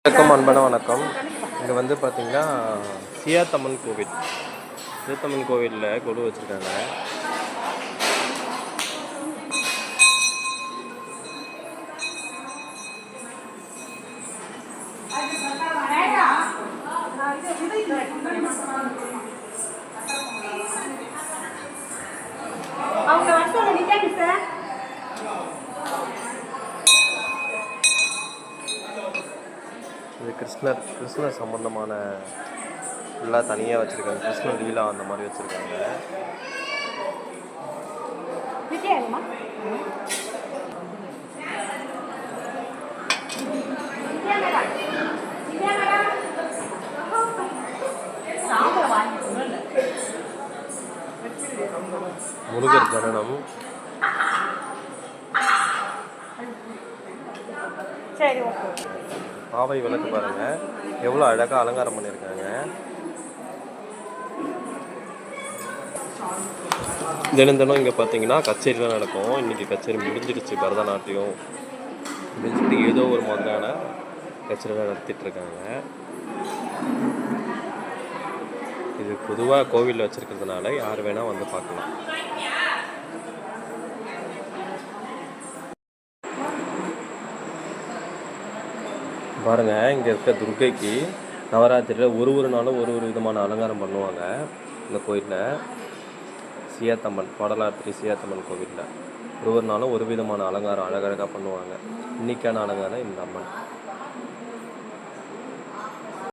வணக்கம், அன்பான வணக்கம். இங்கே வந்து பார்த்தீங்கன்னா சியாத்தம்மன் கோவில். சியாத்தம்மன் கோவிலில் கொலு வச்சுருக்காங்க. இது கிருஷ்ணர் சம்பந்தமான எல்லாம் தனியாக வச்சுருக்காங்க. கிருஷ்ணர் லீலா அந்த மாதிரி வச்சுருக்காங்க. முருகர் ஜனனம். பாவை விளக்கு பாருங்க, எவ்வளோ அழகாக அலங்காரம் பண்ணியிருக்காங்க. தினம் இங்கே பார்த்தீங்கன்னா கச்சேரிலாம் நடக்கும். இன்றைக்கி கச்சேரி முடிஞ்சிடுச்சு. பரதநாட்டியம் முடிஞ்சுட்டு ஏதோ ஒரு மாதிரியான கச்சேரிலாம் நடத்திட்டுருக்காங்க. இது பொதுவாக கோவிலில் வச்சுருக்கிறதுனால யார் வேணால் வந்து பார்க்கலாம். பாருங்கள், இங்கே இருக்க துர்க்கைக்கு நவராத்திரியில் ஒரு நாளும் ஒரு விதமான அலங்காரம் பண்ணுவாங்க. இந்த கோயிலில் சியாத்தம்மன் வடலாத்திரி சியாத்தம்மன் கோவிலில் ஒரு நாளும் ஒரு விதமான அலங்காரம் அழகழகாக பண்ணுவாங்க. இன்றைக்கான அலங்காரம் இந்த அம்மன்.